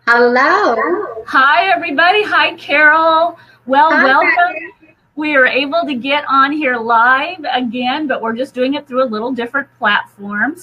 Hello. Hi, everybody. Hi, Carol. Well, Hi, welcome. Becky. We are able to get on here live again, but we're just doing it through a little different platform.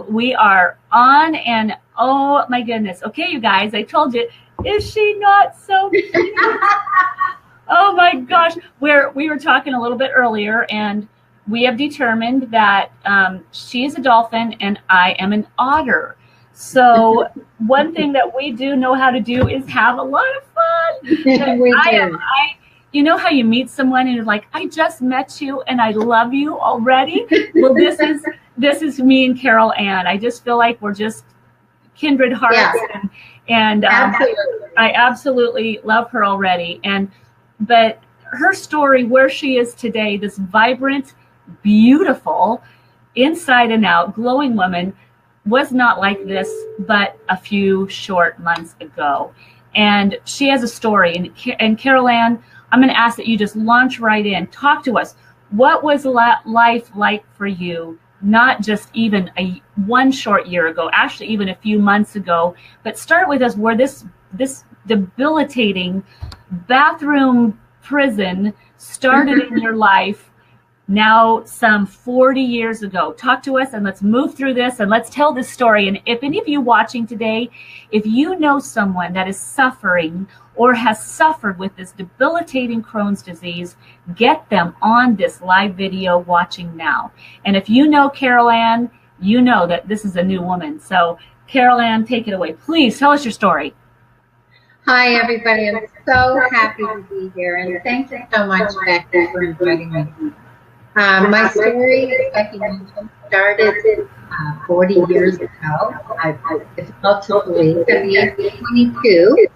We are on, and oh my goodness. Okay, you guys, I told you, is she not so cute? Oh my gosh. We were talking a little bit earlier, and we have determined that she is a dolphin and I am an otter. So one thing that we do know how to do is have a lot of fun. We do. You know how you meet someone and you're like, I just met you and I love you already. Well, this is me and Carol Ann. I just feel like we're just kindred hearts, Yeah, and absolutely. I absolutely love her already. But her story, where she is today, this vibrant, beautiful, inside and out, glowing woman, was not like this but a few short months ago. And she has a story. And Carol Ann, I'm going to ask that you just launch right in. Talk to us. What was life like for you? Not just even one short year ago, actually even a few months ago. But start with us where this debilitating bathroom prison started in your life now some 40 years ago. Talk to us and let's move through this and let's tell this story. And if any of you watching today, if you know someone that is suffering or has suffered with this debilitating Crohn's disease, get them on this live video watching now. And if you know Carol Ann, you know that this is a new woman. So Carol Ann, take it away. Please tell us your story. Hi, everybody. I'm so happy to be here, and thank you so much, Becky, for inviting me. My story, as Becky mentioned, started 40 years ago. It's difficult to believe. At the age of 22,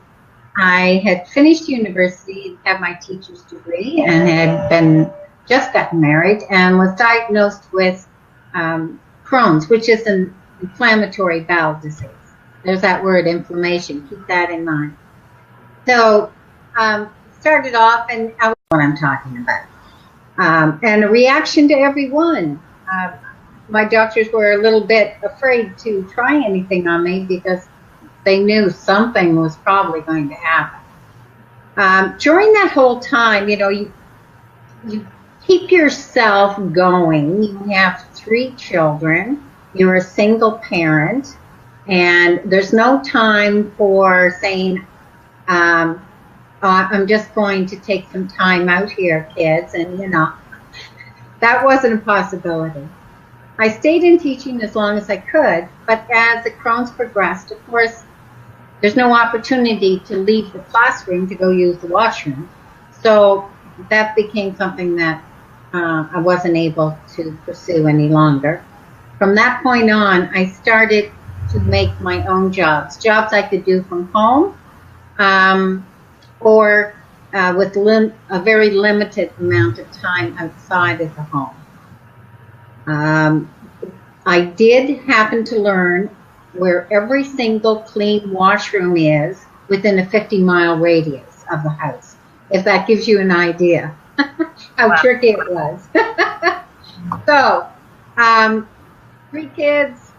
I had finished university, had my teacher's degree, and had just gotten married, and was diagnosed with Crohn's, which is an inflammatory bowel disease. There's that word, inflammation. Keep that in mind. So, started off, and I know what I'm talking about. And a reaction to everyone. My doctors were a little bit afraid to try anything on me because they knew something was probably going to happen. During that whole time, you keep yourself going. You have 3 children. You're a single parent. And there's no time for saying, I'm just going to take some time out here, kids. And, that wasn't a possibility. I stayed in teaching as long as I could, but as the Crohn's progressed, of course, there's no opportunity to leave the classroom to go use the washroom. So that became something that I wasn't able to pursue any longer. From that point on, I started to make my own jobs I could do from home, or with a very limited amount of time outside of the home. I did happen to learn where every single clean washroom is within a 50-mile radius of the house, if that gives you an idea how tricky it was. So, 3 kids,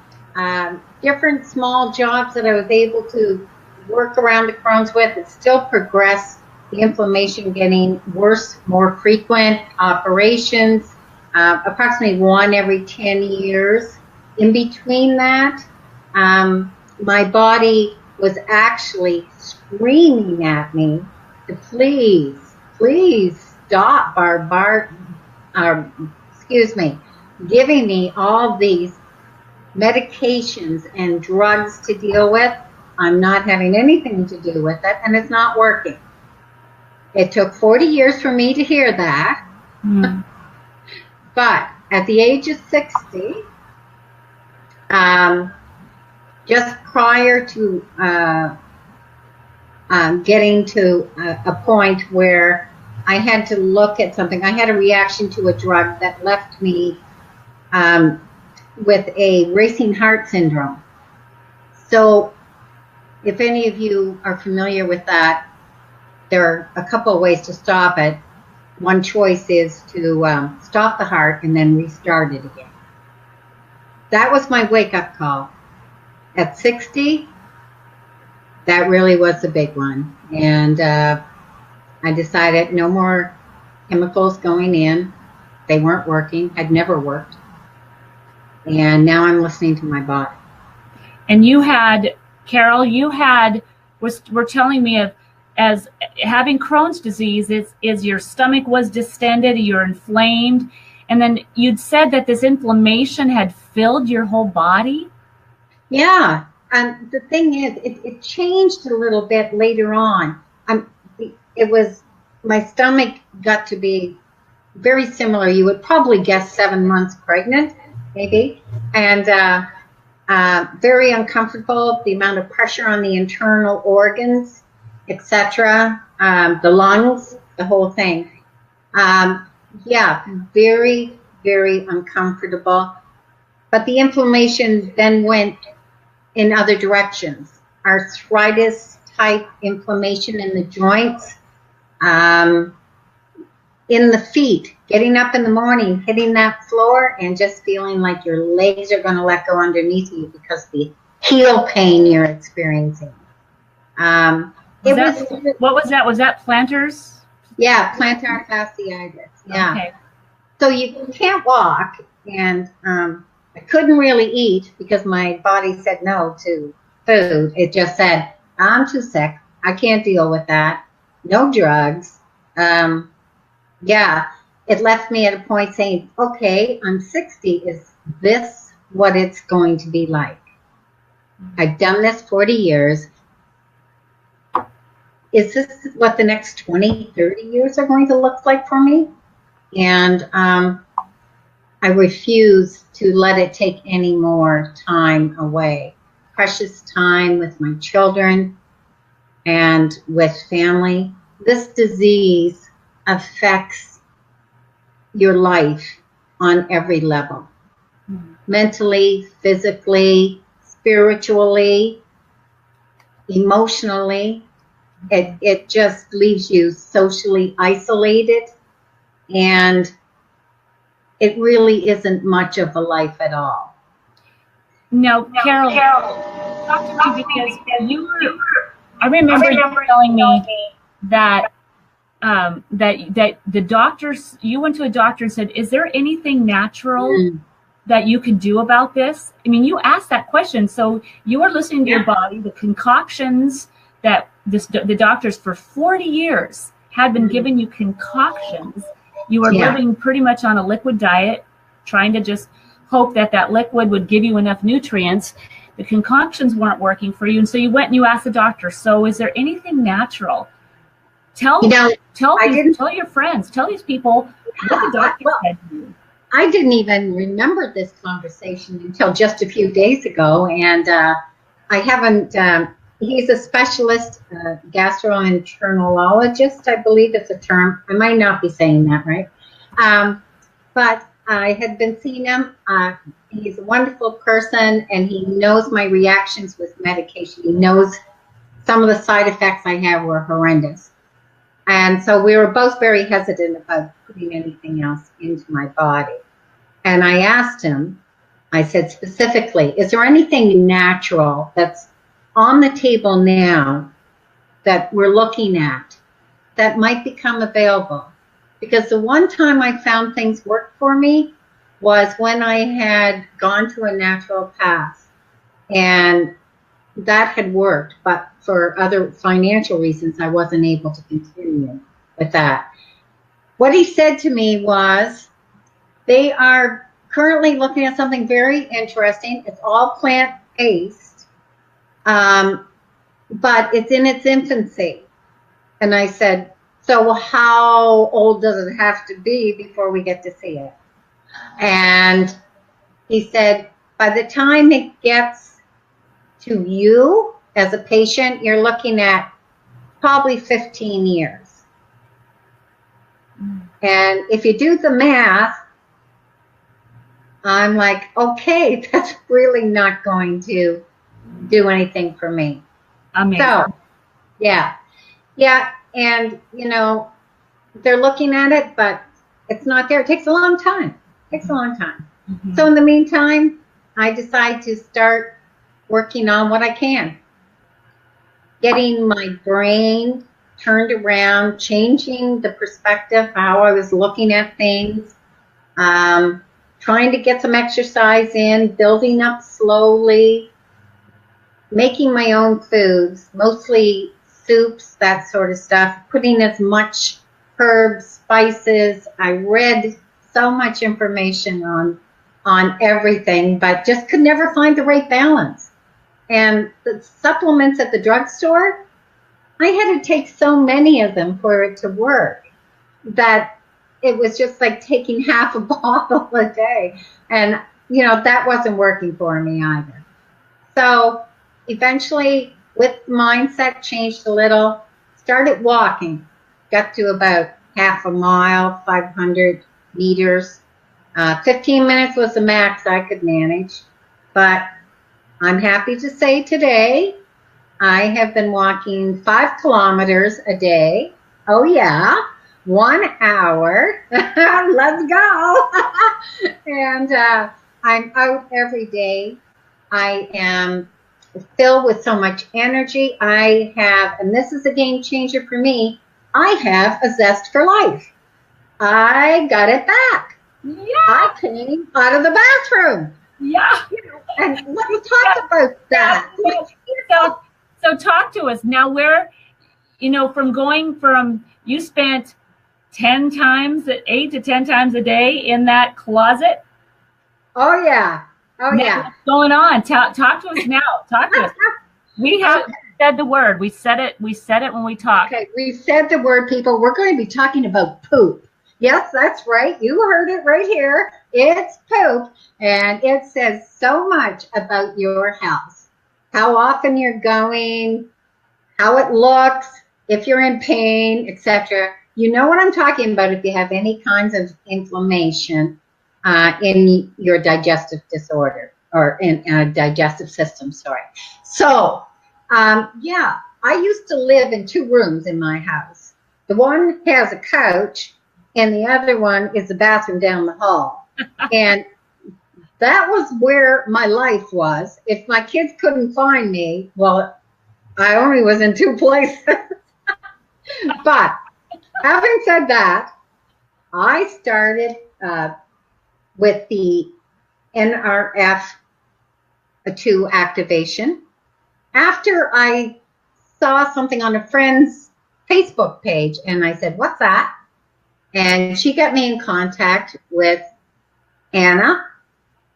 different small jobs that I was able to work around the Crohn's with. It still progressed, the inflammation getting worse, more frequent, operations, approximately 1 every 10 years. In between that, my body was actually screaming at me to please stop giving me all these medications and drugs to deal with. I'm not having anything to do with it, and it's not working. It took 40 years for me to hear that. But at the age of 60, just prior to getting to a point where I had to look at something, I had a reaction to a drug that left me with a racing heart syndrome. So if any of you are familiar with that, there are a couple of ways to stop it. One choice is to stop the heart and then restart it again. That was my wake-up call. At 60, That really was the big one. And I decided no more chemicals going in. They weren't working, had never worked. And now I'm listening to my body. And you had, Carol, were telling me of, as having Crohn's disease is your stomach was distended, you're inflamed, and then you'd said that this inflammation had filled your whole body. Yeah. And the thing is, it changed a little bit later on. It was, my stomach got to be very similar. You would probably guess 7 months pregnant, maybe. And very uncomfortable, the amount of pressure on the internal organs, etc., the lungs, the whole thing. Yeah, very, very uncomfortable. But the inflammation then went in other directions. Arthritis type inflammation in the joints, in the feet, getting up in the morning, hitting that floor and just feeling like your legs are going to let go underneath you because of the heel pain you're experiencing. What was that? Was that plantars? Yeah, plantar fasciitis. Yeah. Okay. So you can't walk, and I couldn't really eat because my body said no to food. It just said, I'm too sick. I can't deal with that. No drugs. Yeah, it left me at a point saying, okay, I'm 60. Is this what it's going to be like? I've done this 40 years. Is this what the next 20, 30 years are going to look like for me? And I refuse to let it take any more time away. Precious time with my children and with family. This disease affects your life on every level. Mentally, physically, spiritually, emotionally. It just leaves you socially isolated, and it really isn't much of a life at all. Now, Carol, talk to me because I remember you telling me that that the doctors, you went to a doctor and said, is there anything natural that you can do about this? I mean, you asked that question, so you are listening to your body. The concoctions that the doctors for 40 years had been giving you concoctions. You were living pretty much on a liquid diet, trying to just hope that that liquid would give you enough nutrients. The concoctions weren't working for you, and so you went and you asked the doctor, so is there anything natural? Tell your friends, tell these people what the doctor said to you. I didn't even remember this conversation until just a few days ago, and I haven't, he's a specialist, gastroenterologist, I believe is the term. I might not be saying that right. But I had been seeing him. He's a wonderful person, and he knows my reactions with medication. He knows some of the side effects I have were horrendous. And so we were both very hesitant about putting anything else into my body. And I asked him, I said specifically, is there anything natural that's on the table now that we're looking at that might become available? Because the one time I found things worked for me was when I had gone to a naturopath, and that had worked, but for other financial reasons, I wasn't able to continue with that. What he said to me was, they are currently looking at something very interesting. It's all plant-based, but it's in its infancy. And I said, so how old does it have to be before we get to see it? And he said, by the time it gets to you as a patient, you're looking at probably 15 years. And if you do the math, I'm like, okay, that's really not going to do anything for me. Amazing. So, yeah. And, you know, they're looking at it, but it's not there. It takes a long time. So in the meantime, I decide to start working on what I can. getting my brain turned around, changing the perspective, how I was looking at things, trying to get some exercise in, building up slowly, making my own foods, mostly soups, that sort of stuff, putting as much herbs, spices. I read so much information on everything, but just could never find the right balance. And the supplements at the drugstore, I had to take so many of them for it to work that it was just like taking half a bottle a day. And, you know, that wasn't working for me either. So eventually, with mindset changed a little, started walking, got to about half a mile, 500 meters. 15 minutes was the max I could manage. But I'm happy to say today, I have been walking 5 kilometers a day. Oh, yeah. 1 hour. Let's go. And I'm out every day. I am filled with so much energy. I have, and this is a game changer for me, I have a zest for life. I got it back. Yeah. I came out of the bathroom. Yeah. And let's talk about that. So talk to us now. Where, you know, from going from, you spent 8 to 10 times a day in that closet. Oh yeah. Oh now, yeah. What's going on? Talk to us now. Talk to us. We have said the word. We said it when we talked. Okay, we said the word, people. We're going to be talking about poop. Yes, that's right. You heard it right here. It's poop. And it says so much about your health. How often you're going, how it looks, if you're in pain, etc. You know what I'm talking about if you have any kinds of inflammation in your digestive disorder or in digestive system, sorry. So, yeah, I used to live in 2 rooms in my house. The one has a couch and the other one is the bathroom down the hall. And that was where my life was. If my kids couldn't find me, well, I only was in 2 places. But having said that, I started with the Nrf2 activation after I saw something on a friend's Facebook page, and I said, "What's that?" And she got me in contact with Anna,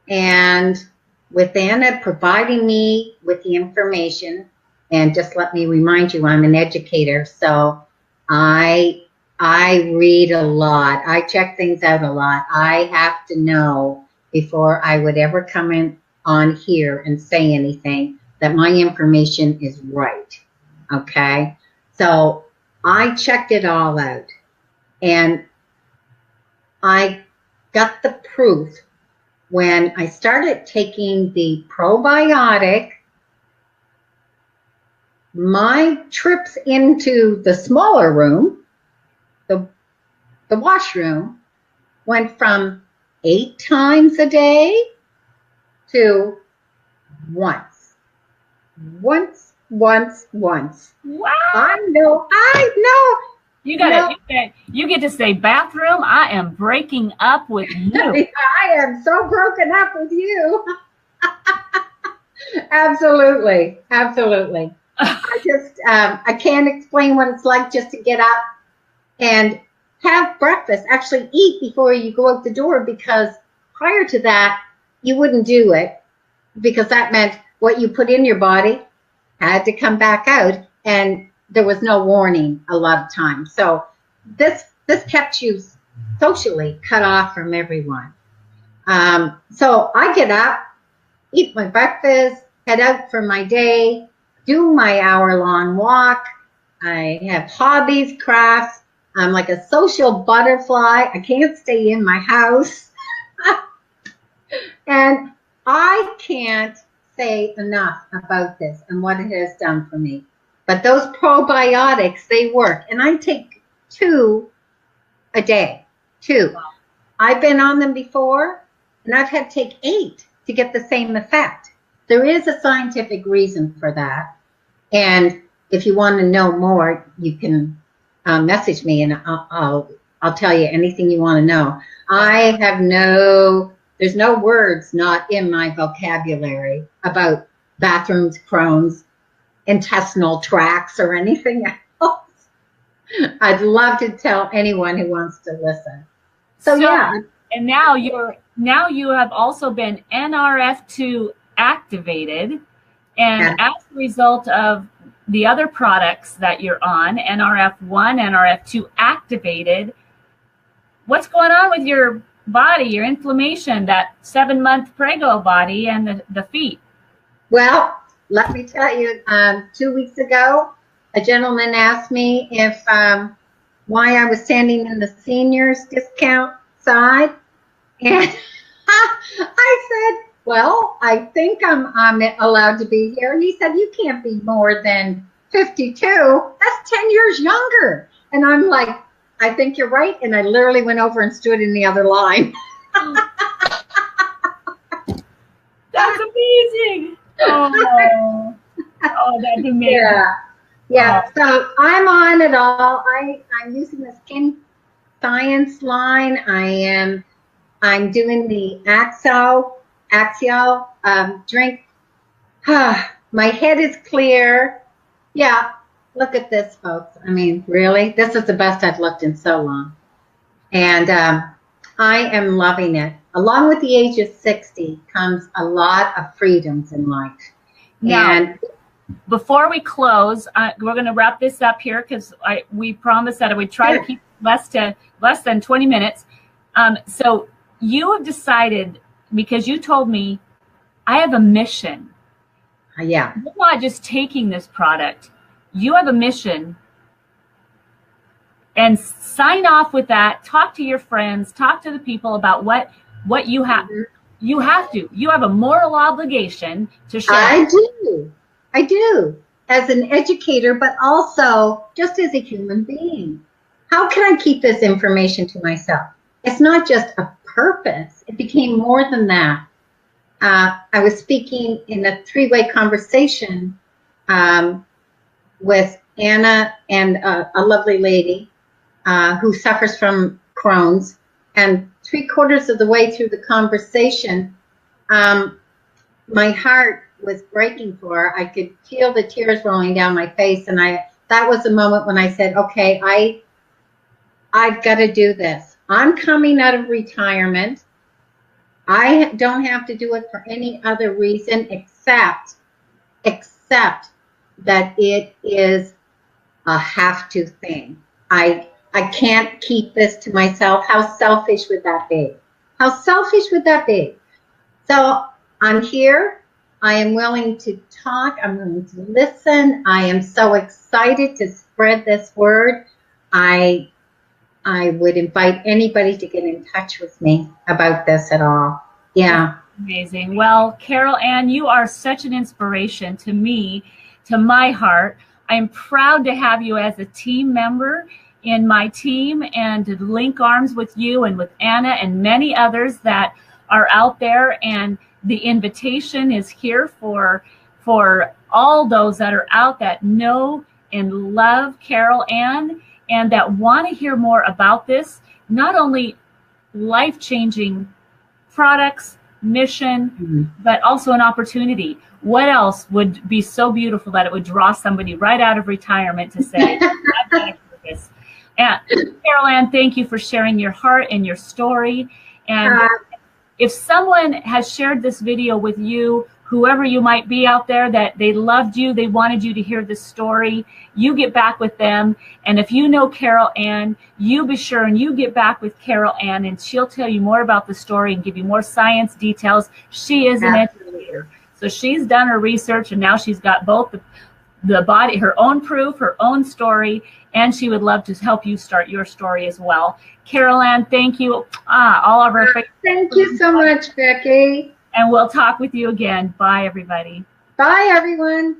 and with Anna providing me with the information. And just let me remind you, I'm an educator, so I read a lot. I check things out a lot. I have to know before I would ever come in on here and say anything that my information is right. Okay? So I checked it all out. And I got the proof when I started taking the probiotic. My trips into the smaller room, the washroom, went from 8 times a day to once. Once. Wow. I know. You get to say bathroom. I am breaking up with you. I am so broken up with you. Absolutely. I just, I can't explain what it's like just to get up and have breakfast, actually eat before you go out the door, because prior to that, you wouldn't do it, because that meant what you put in your body had to come back out, and there was no warning a lot of times. So this kept you socially cut off from everyone. So I get up, eat my breakfast, head out for my day, do my hour-long walk. I have hobbies, crafts. I'm like a social butterfly. I can't stay in my house. And I can't say enough about this and what it has done for me. But those probiotics, they work. And I take 2 a day. 2. I've been on them before, and I've had to take 8 to get the same effect. There is a scientific reason for that. And if you want to know more, you can message me, and I'll tell you anything you want to know. I have there's no words not in my vocabulary about bathrooms, Crohn's, intestinal tracts, or anything else. I'd love to tell anyone who wants to listen. So yeah. And now you have also been Nrf2 activated, and as a result of the other products that you're on, Nrf1, Nrf2 activated, what's going on with your body, your inflammation, that 7-month prego body and the feet? Well, let me tell you, 2 weeks ago, a gentleman asked me if why I was standing in the seniors discount side, and I said, well, I think I'm allowed to be here. And he said, you can't be more than 52. That's 10 years younger. And I'm like, I think you're right. And I literally went over and stood in the other line. That's amazing. Oh, that's amazing. Yeah. So I'm on it all. I'm using the Skin Science line. I'm doing the Axial drink. My head is clear. Yeah, look at this, folks. I mean, really, this is the best I've looked in so long. And I am loving it. Along with the age of 60 comes a lot of freedoms in life. Now, and before we close, we're going to wrap this up here because we promised that we'd try to keep less than 20 minutes. So you have decided, because you told me, I have a mission. Yeah. You're not just taking this product. You have a mission. And sign off with that. Talk to your friends. Talk to the people about what you have. Mm-hmm. You have to. You have a moral obligation to share. I do. As an educator, but also just as a human being. How can I keep this information to myself? It's not just a purpose. It became more than that. I was speaking in a 3-way conversation with Anna and a lovely lady who suffers from Crohn's. And 3/4 of the way through the conversation, my heart was breaking for her. I could feel the tears rolling down my face. And that was the moment when I said, okay, I've got to do this. I'm coming out of retirement. I don't have to do it for any other reason except that it is a have-to thing. I can't keep this to myself. How selfish would that be? How selfish would that be? So I'm here. I am willing to talk. I'm willing to listen. I am so excited to spread this word. I would invite anybody to get in touch with me about this at all. Yeah. Amazing. Well, Carol Ann, you are such an inspiration to me, to my heart. I'm proud to have you as a team member in my team and to link arms with you and with Anna and many others that are out there. And the invitation is here for all those that are out that know and love Carol Ann and that want to hear more about this, not only life-changing products, mission, but also an opportunity. What else would be so beautiful that it would draw somebody right out of retirement to say, I've got a purpose? And Carol Ann, thank you for sharing your heart and your story. And if someone has shared this video with you, whoever you might be out there, that they loved you, they wanted you to hear this story, you get back with them. And if you know Carol Ann, you be sure and you get back with Carol Ann and she'll tell you more about the story and give you more science details. She is an educator. So she's done her research and now she's got both the body, her own proof, her own story, and she would love to help you start your story as well. Carol Ann, thank you. All of our thank you so much, Becky. And we'll talk with you again. Bye, everybody. Bye, everyone.